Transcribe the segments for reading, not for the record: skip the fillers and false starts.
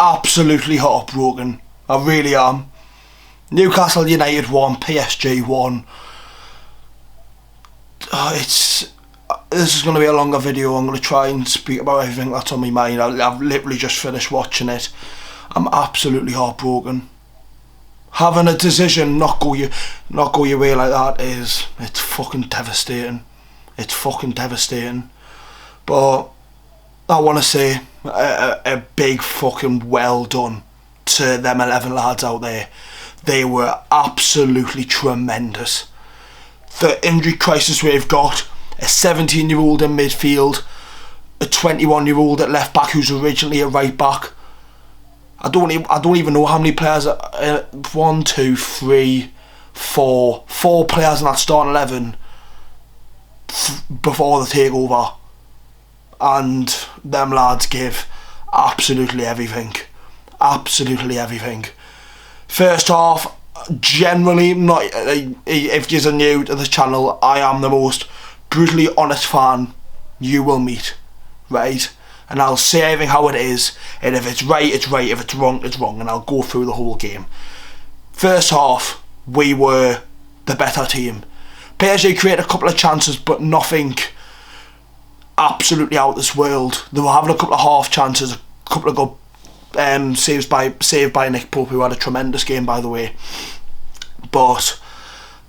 absolutely heartbroken. I really am. Newcastle United won, PSG won. This is going to be a longer video. I'm going to try and speak about everything that's on my mind. I've literally just finished watching it. I'm absolutely heartbroken. Having a decision not go your way like that it's fucking devastating. It's fucking devastating. But I want to say a big fucking well done to them 11 lads out there. They were absolutely tremendous. The injury crisis we've got, a 17-year-old in midfield, a 21-year-old at left back who's originally a right back. I don't even know how many players. 1, 2, 3, 4 players in that starting 11 before the takeover, and them lads give absolutely everything. Absolutely everything. First half, generally, not if you're new to the channel, I am the most brutally honest fan you will meet, right? And I'll say everything how it is, and if it's right, it's right, if it's wrong, it's wrong, and I'll go through the whole game. First half, we were the better team. PSG created a couple of chances, but nothing absolutely out of this world. They were having a couple of half chances, a couple of good saved by Nick Pope, who had a tremendous game, by the way. But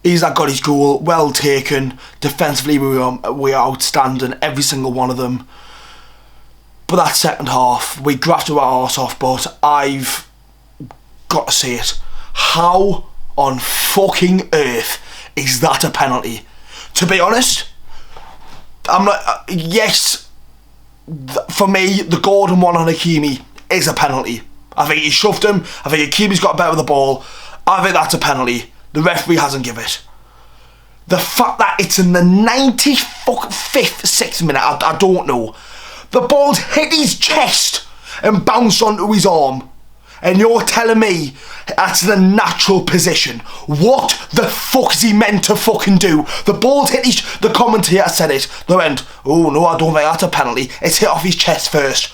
he's got his goal, well taken. Defensively, we were outstanding, every single one of them. But that second half, we grafted our arse off, but I've got to say it. How on fucking earth is that a penalty? To be honest, I'm not... yes, for me, the Gordon one on Hakimi is a penalty. I think he shoved him. I think Hakimi's got better with the ball. I think that's a penalty. The referee hasn't given it. The fact that it's in the 95th, 6th minute, I don't know. The ball's hit his chest and bounced onto his arm. And you're telling me that's the natural position. What the fuck is he meant to fucking do? The ball's hit his... The commentator said it. They went, oh no, I don't think that's a penalty. It's hit off his chest first.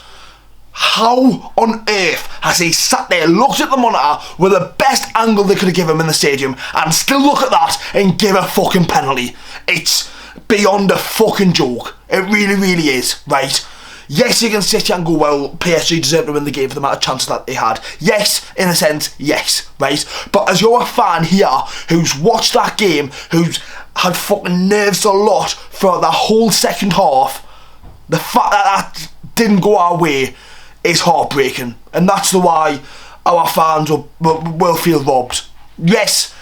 How on earth has he sat there, looked at the monitor with the best angle they could have given him in the stadium, and still look at that and give a fucking penalty? It's beyond a fucking joke. It really, really is, right? Yes, you can sit here and go, well, PSG deserved to win the game for the amount of chances that they had. Yes, in a sense, yes, right? But as you're a fan here who's watched that game, who's had fucking nerves a lot throughout the whole second half, the fact that that didn't go our way is heartbreaking. And that's the why our fans will feel robbed. Yes,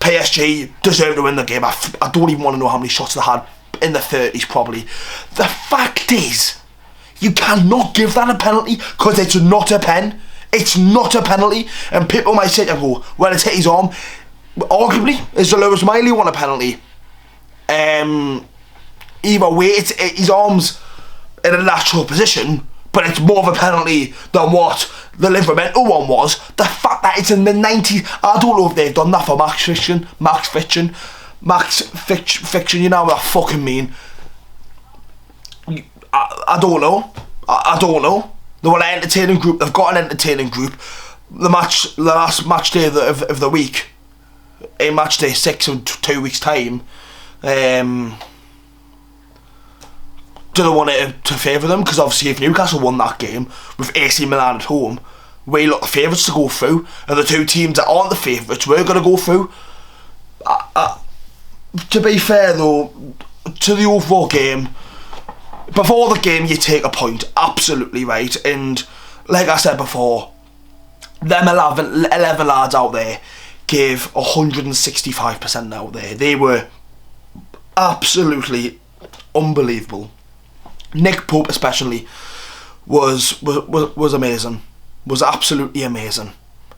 PSG deserved to win the game. I don't even want to know how many shots they had, in the 30s probably. The fact is, you cannot give that a penalty because it's not a pen. It's not a penalty. And people might say, well, it's hit his arm. Arguably, is the Lewis Miley one a penalty? Either way, his arm's in a natural position, but it's more of a penalty than what the Livramento one was. The fact that it's in the 90s, I don't know if they've done that for Max Fiction, you know what I fucking mean. I don't know. I don't know. They were an entertaining group. They've got an entertaining group. The last match day of the week, in match day 6 in 2 weeks' time, do they want it to favour them? Because obviously if Newcastle won that game with AC Milan at home, we look the favourites to go through, and the two teams that aren't the favourites, we're going to go through. To be fair though, to the overall game, before the game you take a point, absolutely right, and like I said before, them 11 lads out there gave 165% out there. They were absolutely unbelievable. Nick Pope especially was amazing, was absolutely amazing.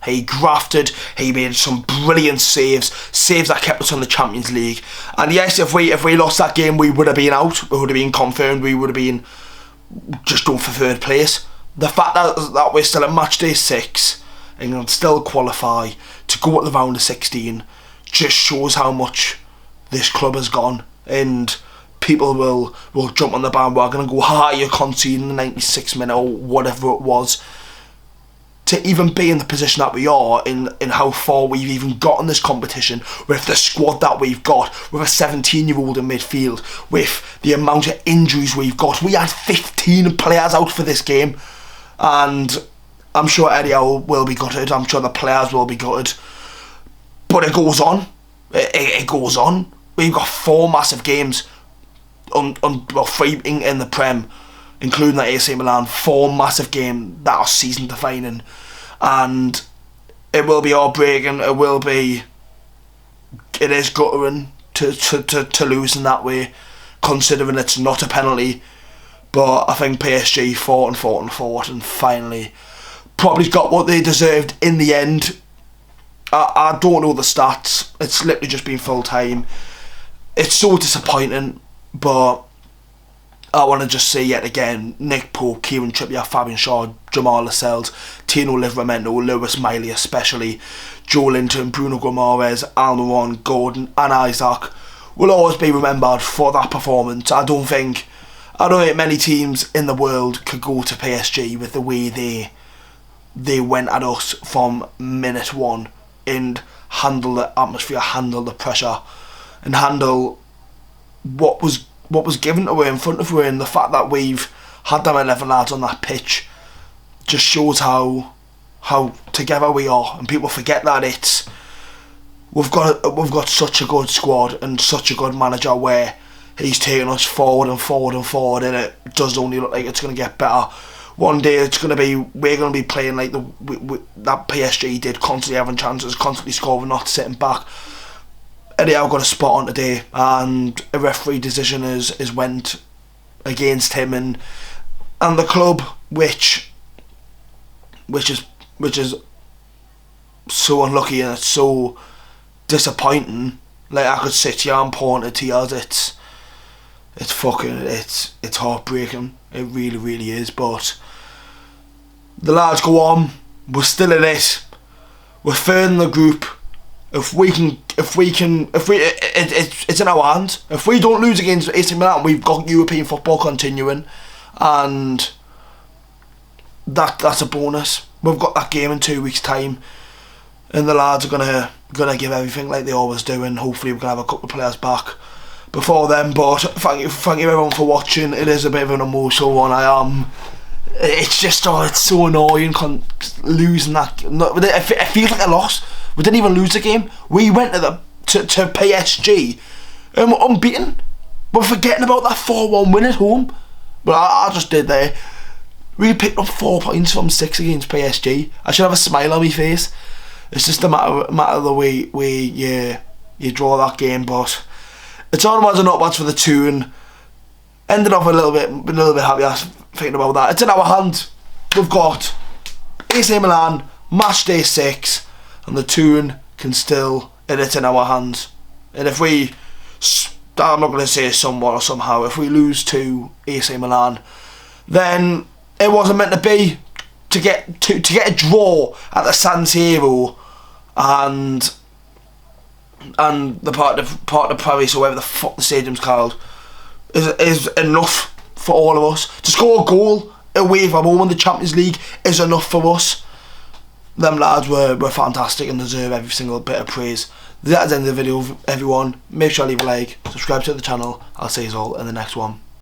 He grafted, he made some brilliant saves that kept us in the Champions League. And yes, if we lost that game, we would have been out, we would have been confirmed, we would have been just going for third place. The fact that we're still at match day 6 and can still qualify to go at the round of 16 just shows how much this club has gone, and people will jump on the bandwagon and go, you're conceding the 96th minute or whatever it was. to even be in the position that we are in how far we've even got in this competition, with the squad that we've got, with a 17-year-old in midfield, with the amount of injuries we've got. We had 15 players out for this game, and I'm sure Eddie Howe will be gutted, I'm sure the players will be gutted, but it goes on. It goes on. We've got 4 massive games, well, 3 in the Prem, including the AC Milan, 4 massive games that are season defining, and it will be heartbreaking. It is guttering to lose in that way, considering it's not a penalty. But I think PSG fought and finally probably got what they deserved in the end. I don't know the stats. It's literally just been full time. It's so disappointing, but I want to just say yet again, Nick Pope, Kieran Trippier, Fabian Shaw, Jamal Lascelles, Tino Livramento, Lewis Miley especially, Joe Linton, Bruno Guimaraes, Almiron, Gordon and Isaac will always be remembered for that performance. I don't think many teams in the world could go to PSG with the way they went at us from minute one and handle the atmosphere, handle the pressure, and handle what was given to her in front of her. And the fact that we've had them 11 lads on that pitch just shows how together we are. And people forget that we've got such a good squad and such a good manager where he's taking us forward and forward and forward, and it does only look like it's going to get better. One day we're going to be playing like that PSG did, constantly having chances, constantly scoring, not sitting back. Eddie Howe got a spot on today, and a referee decision is went against him and the club, which is so unlucky, and it's so disappointing. Like, I could sit here and pour into tears. It's heartbreaking. It really, really is. But the lads go on. We're still in it. We're third in the group. It's in our hands. If we don't lose against AC Milan, we've got European football continuing, and that's a bonus. We've got that game in 2 weeks' time, and the lads are gonna give everything like they always do, and hopefully we can have a couple of players back before then. But thank you everyone for watching. It is a bit of an emotional one. It's just it's so annoying losing that. It feels like a loss. We didn't even lose the game. We went to PSG and we're unbeaten. We're forgetting about that 4-1 win at home. But I just did there. We picked up 4 points from 6 against PSG. I should have a smile on my face. It's just a matter of the way you draw that game. But it's onwards and upwards for the Toon. Ended off a little bit happier thinking about that. It's in our hands. We've got AC Milan, match day 6, and the Toon can still, and it's in our hands. And if we, I'm not going to say somewhat or somehow, if we lose to AC Milan, then it wasn't meant to be. To get a draw at the San Siro and the part of Paris, or whatever the fuck the stadium's called, is enough for all of us. To score a goal away from home in the Champions League is enough for us. Them lads were fantastic and deserve every single bit of praise. That's the end of the video, everyone. Make sure to leave a like, subscribe to the channel. I'll see you all in the next one.